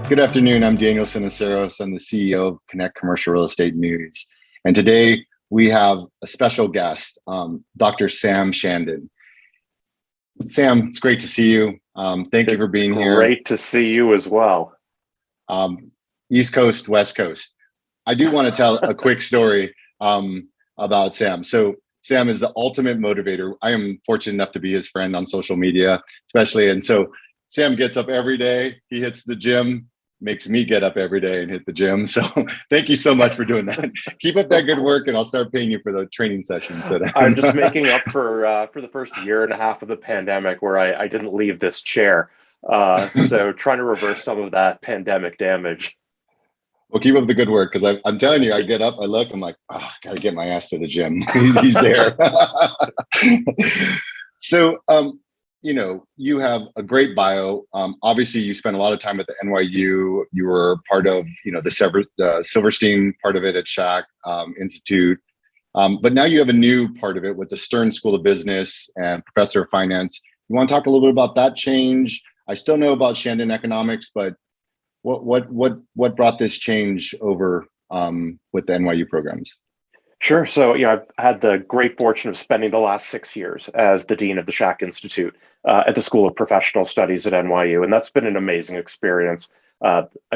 Good afternoon. I'm Daniel Sinaceros. I'm the CEO of Connect Commercial Real Estate News. And today we have a special guest, Dr. Sam Shandon. Sam, it's great to see you. Thank you for being here. Great to see you as well. East Coast, West Coast. I do want to tell a quick story about Sam. So Sam is the ultimate motivator. I am fortunate enough to be his friend on social media, especially. And so Sam gets up every day. He hits the gym, makes me get up every day and hit the gym. So thank you so much for doing that. Keep up that good work, and I'll start paying you for the training sessions. I'm just making up for the first year and a half of the pandemic where I didn't leave this chair. So trying to reverse some of that pandemic damage. Well, keep up the good work, because I'm telling you, I get up, I look, I'm like, oh, gotta get my ass to the gym. He's there. So, you have a great bio. Obviously, you spent a lot of time at the NYU. You were part of, the Silverstein part of it at Schack Institute. But now you have a new part of it with the Stern School of Business and professor of finance. You want to talk a little bit about that change? I still know about Shandon Economics, but what brought this change over with the NYU programs? Sure. So, I've had the great fortune of spending the last 6 years as the dean of the Schack Institute at the School of Professional Studies at NYU, and that's been an amazing experience.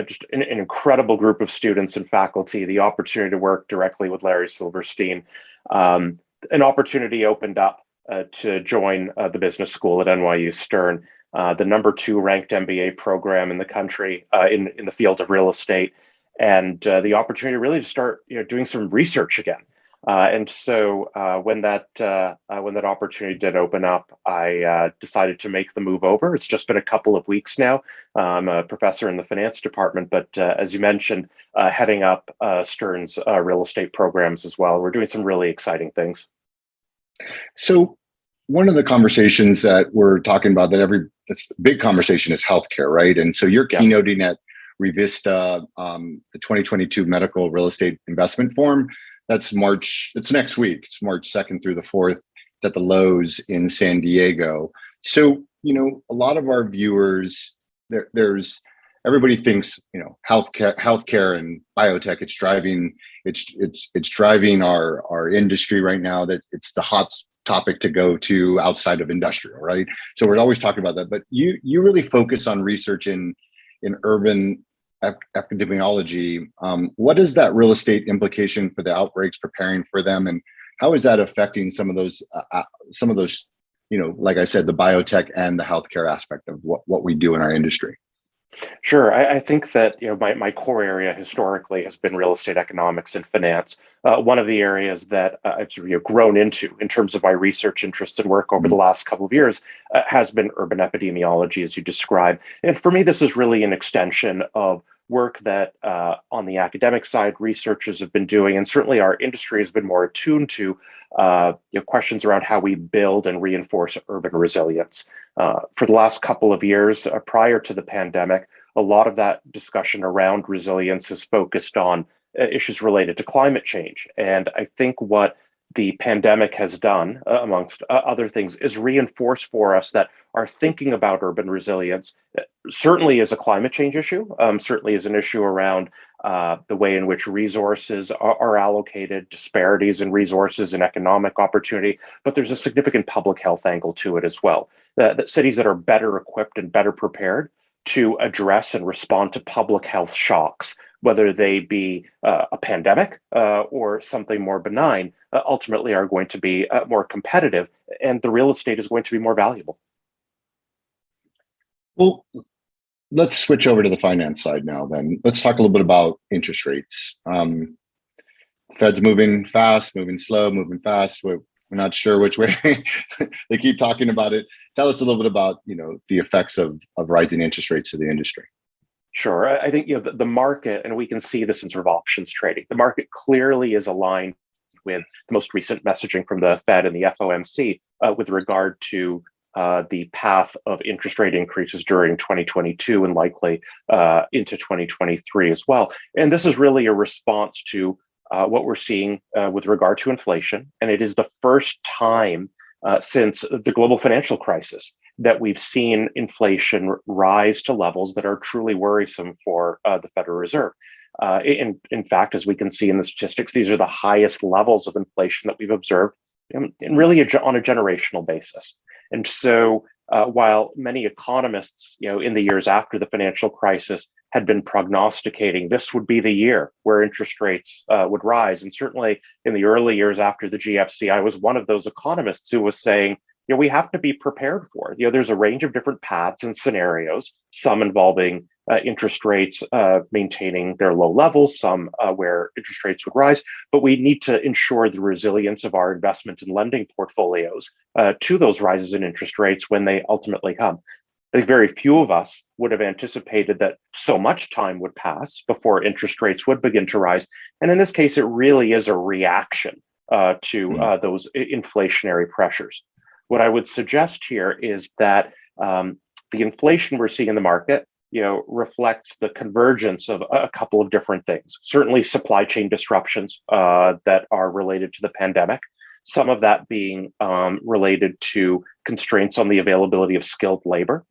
Just an incredible group of students and faculty. The opportunity to work directly with Larry Silverstein. An opportunity opened up to join the business school at NYU Stern, the #2 ranked MBA program in the country in the field of real estate, and the opportunity really to start doing some research again. And so when that opportunity did open up, I decided to make the move over. It's just been a couple of weeks now. I'm a professor in the finance department, but as you mentioned, heading up Stern's real estate programs as well. We're doing some really exciting things. So one of the conversations that we're talking about, that's a big conversation, is healthcare, right? And so you're keynoting at Revista, the 2022 Medical Real Estate Investment Forum. It's next week. It's March 2nd through the 4th. It's at the Lowe's in San Diego. So, a lot of our viewers, everybody thinks, healthcare and biotech, it's driving our industry right now, that it's the hot topic to go to outside of industrial, right? So we're always talking about that, but you really focus on research in urban epidemiology. What is that real estate implication for the outbreaks, preparing for them, and how is that affecting some of those, like I said, the biotech and the healthcare aspect of what we do in our industry? Sure. I think that my core area historically has been real estate economics and finance. One of the areas that I've grown into in terms of my research interests and work over the last couple of years has been urban epidemiology, as you described. And for me, this is really an extension of work that on the academic side, researchers have been doing, and certainly our industry has been more attuned to questions around how we build and reinforce urban resilience. For the last couple of years, prior to the pandemic, a lot of that discussion around resilience is focused on issues related to climate change. And I think what the pandemic has done, amongst other things, is reinforce for us that our thinking about urban resilience certainly is a climate change issue, certainly is an issue around the way in which resources are allocated, disparities in resources and economic opportunity, but there's a significant public health angle to it as well. That cities that are better equipped and better prepared to address and respond to public health shocks, whether they be a pandemic or something more benign, ultimately are going to be more competitive, and the real estate is going to be more valuable. Well, let's switch over to the finance side now then. Let's talk a little bit about interest rates. Fed's moving fast, moving slow, moving fast. We're not sure which way. They keep talking about it. Tell us a little bit about the effects of rising interest rates to the industry. Sure. I think the market, and we can see this in sort of options trading, the market clearly is aligned with the most recent messaging from the Fed and the FOMC with regard to the path of interest rate increases during 2022 and likely into 2023 as well. And this is really a response to what we're seeing with regard to inflation. And it is the first time since the global financial crisis that we've seen inflation rise to levels that are truly worrisome for the Federal Reserve. In fact, as we can see in the statistics, these are the highest levels of inflation that we've observed in really on a generational basis. And so while many economists, in the years after the financial crisis had been prognosticating this would be the year where interest rates would rise. And certainly in the early years after the GFC, I was one of those economists who was saying, we have to be prepared for it. There's a range of different paths and scenarios, some involving interest rates maintaining their low levels, some where interest rates would rise, but we need to ensure the resilience of our investment and lending portfolios to those rises in interest rates when they ultimately come. I think very few of us would have anticipated that so much time would pass before interest rates would begin to rise. And in this case, it really is a reaction to those inflationary pressures. What I would suggest here is that the inflation we're seeing in the market, reflects the convergence of a couple of different things. Certainly supply chain disruptions that are related to the pandemic, some of that being related to constraints on the availability of skilled labor.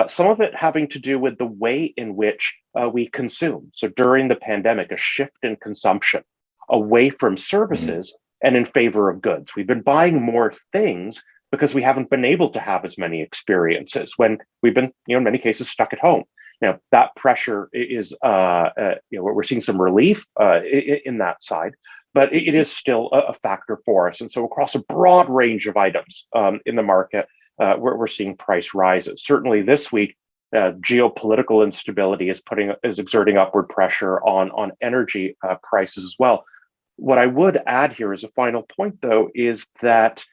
Some of it having to do with the way in which we consume. So during the pandemic, a shift in consumption away from services and in favor of goods. We've been buying more things because we haven't been able to have as many experiences when we've been, in many cases, stuck at home. That pressure is, we're seeing some relief in that side, but it is still a factor for us. And so across a broad range of items in the market, we're seeing price rises. Certainly this week, geopolitical instability is exerting upward pressure on energy prices as well. What I would add here as a final point, though, is that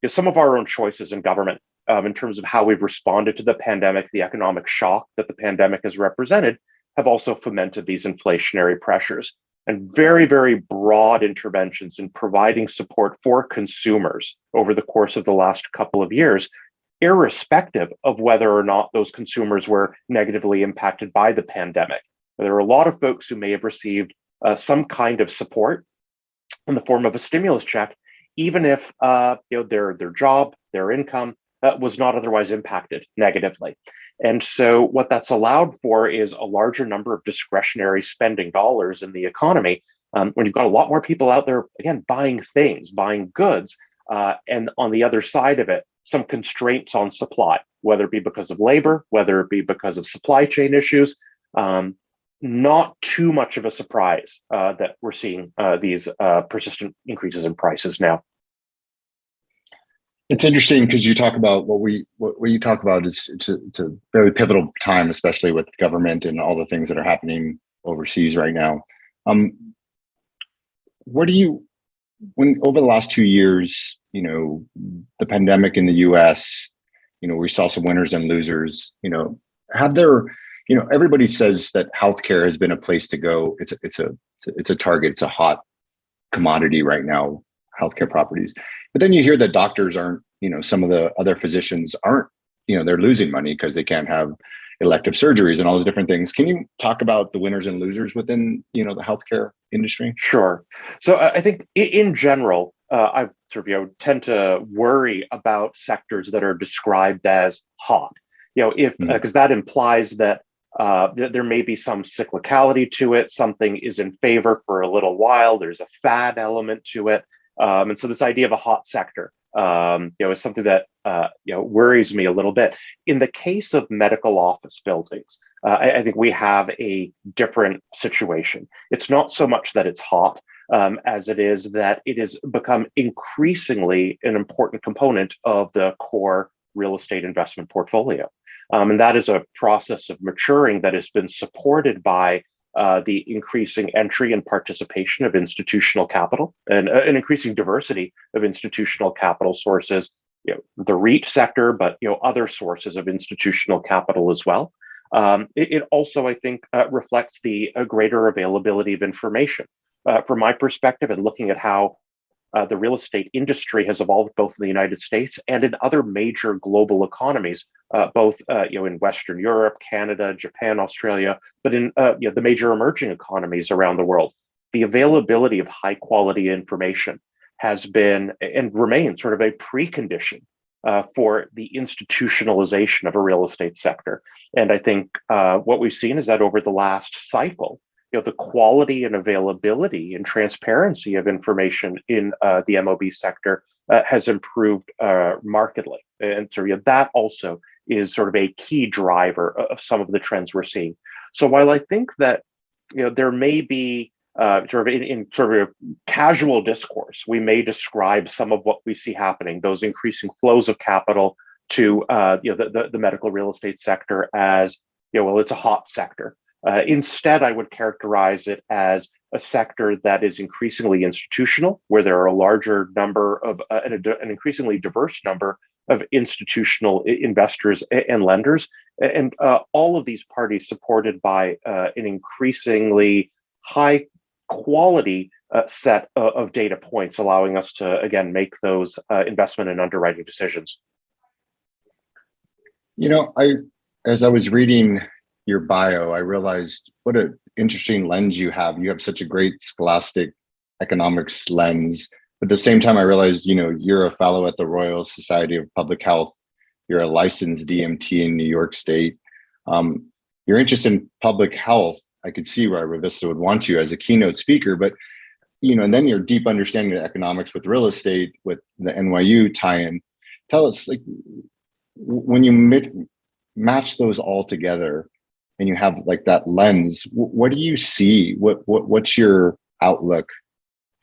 some of our own choices in government in terms of how we've responded to the pandemic, the economic shock that the pandemic has represented, have also fomented these inflationary pressures. And very, very broad interventions in providing support for consumers over the course of the last couple of years, irrespective of whether or not those consumers were negatively impacted by the pandemic. There are a lot of folks who may have received some kind of support in the form of a stimulus check, even if their job, their income was not otherwise impacted negatively. And so what that's allowed for is a larger number of discretionary spending dollars in the economy when you've got a lot more people out there, again, buying things, buying goods, and on the other side of it, some constraints on supply, whether it be because of labor, whether it be because of supply chain issues. Not too much of a surprise that we're seeing these persistent increases in prices now. It's interesting because you talk about what you talk about is it's a very pivotal time, especially with government and all the things that are happening overseas right now. What do you, when over the last 2 years, the pandemic in the U.S., we saw some winners and losers. Have there, everybody says that healthcare has been a place to go. It's a target. It's a hot commodity right now, healthcare properties. But then you hear that doctors aren't, some of the other physicians aren't, they're losing money because they can't have elective surgeries and all those different things. Can you talk about the winners and losers within, the healthcare industry? Sure. So I think in general, I tend to worry about sectors that are described as hot, because that implies that there may be some cyclicality to it. Something is in favor for a little while. There's a fad element to it. And so this idea of a hot sector, is something that, worries me a little bit. In the case of medical office buildings, I think we have a different situation. It's not so much that it's hot as it is that it has become increasingly an important component of the core real estate investment portfolio. And that is a process of maturing that has been supported by the increasing entry and participation of institutional capital and an increasing diversity of institutional capital sources, the REIT sector, but other sources of institutional capital as well. It also, I think, reflects the greater availability of information. From my perspective, and looking at how the real estate industry has evolved both in the United States and in other major global economies, both in Western Europe, Canada, Japan, Australia, but in the major emerging economies around the world. The availability of high quality information has been and remains sort of a precondition for the institutionalization of a real estate sector. And I think what we've seen is that over the last cycle, the quality and availability and transparency of information in the MOB sector has improved markedly. And so that also is sort of a key driver of some of the trends we're seeing. So while I think that there may be sort of in sort of casual discourse, we may describe some of what we see happening, those increasing flows of capital to the medical real estate sector as well, it's a hot sector. Instead, I would characterize it as a sector that is increasingly institutional, where there are a larger number of an increasingly diverse number of institutional investors and lenders, and all of these parties supported by an increasingly high quality set of data points, allowing us to, again, make those investment and underwriting decisions. As I was reading your bio, I realized what an interesting lens you have. You have such a great scholastic economics lens. But at the same time, I realized, you're a fellow at the Royal Society of Public Health. You're a licensed DMT in New York State. Your interest in public health, I could see why Revista would want you as a keynote speaker, but, and then your deep understanding of economics with real estate, with the NYU tie-in. Tell us, like, when you match those all together and you have like that lens, what do you see? What's your outlook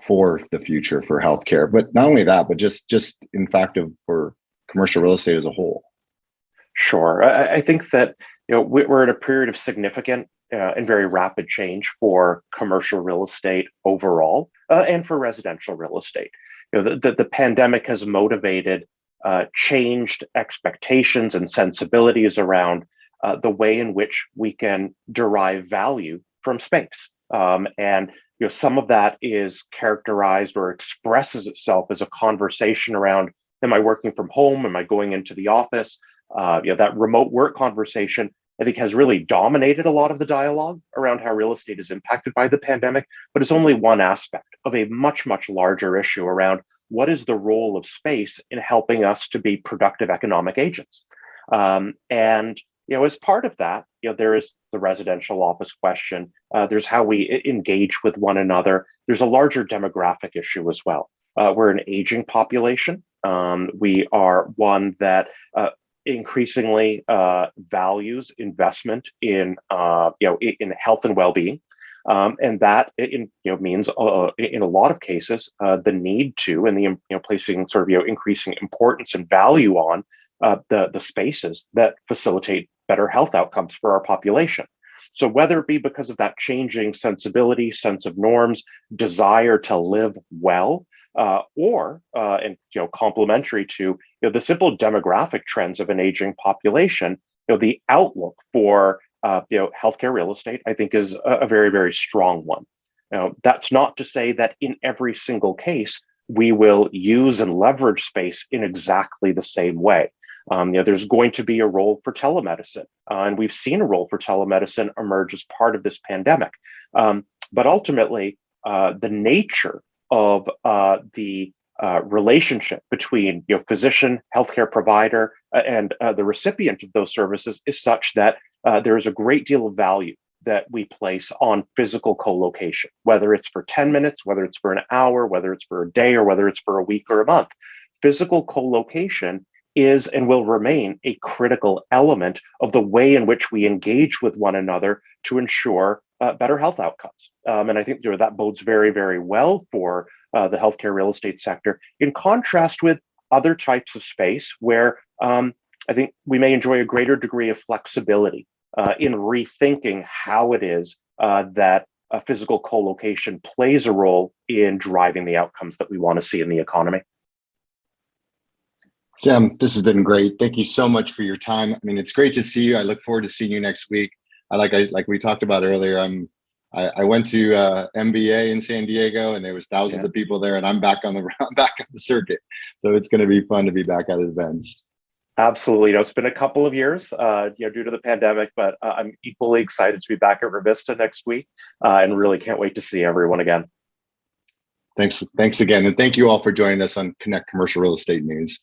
for the future for healthcare? But not only that, but just in fact for commercial real estate as a whole. Sure. I think that we're in a period of significant and very rapid change for commercial real estate overall, and for residential real estate. The pandemic has motivated changed expectations and sensibilities around the way in which we can derive value from space. And some of that is characterized or expresses itself as a conversation around, am I working from home? Am I going into the office? That remote work conversation, I think, has really dominated a lot of the dialogue around how real estate is impacted by the pandemic, but it's only one aspect of a much, much larger issue around what is the role of space in helping us to be productive economic agents. And as part of that, there is the residential office question. There's how we engage with one another. There's a larger demographic issue as well. We're an aging population. We are one that increasingly values investment in health and well-being, and that means in a lot of cases the need to and the placing sort of increasing importance and value on the spaces that facilitate better health outcomes for our population. So whether it be because of that changing sensibility, sense of norms, desire to live well, or complementary to the simple demographic trends of an aging population, the outlook for healthcare real estate, I think, is a very, very strong one. Now, that's not to say that in every single case we will use and leverage space in exactly the same way. There's going to be a role for telemedicine, and we've seen a role for telemedicine emerge as part of this pandemic. But ultimately, the nature of the relationship between physician, healthcare provider, and the recipient of those services is such that there is a great deal of value that we place on physical co-location, whether it's for 10 minutes, whether it's for an hour, whether it's for a day, or whether it's for a week or a month. Physical co-location is and will remain a critical element of the way in which we engage with one another to ensure better health outcomes. And I think that bodes very, very well for the healthcare real estate sector, in contrast with other types of space where I think we may enjoy a greater degree of flexibility in rethinking how it is that physical co-location plays a role in driving the outcomes that we want to see in the economy. Sam, this has been great. Thank you so much for your time. I mean, it's great to see you. I look forward to seeing you next week. Like we talked about earlier, I went to MBA in San Diego, and there was thousands of people there, and I'm back on the circuit. So it's going to be fun to be back at events. Absolutely. It's been a couple of years, due to the pandemic, but I'm equally excited to be back at Revista next week, and really can't wait to see everyone again. Thanks again. And thank you all for joining us on Connect Commercial Real Estate News.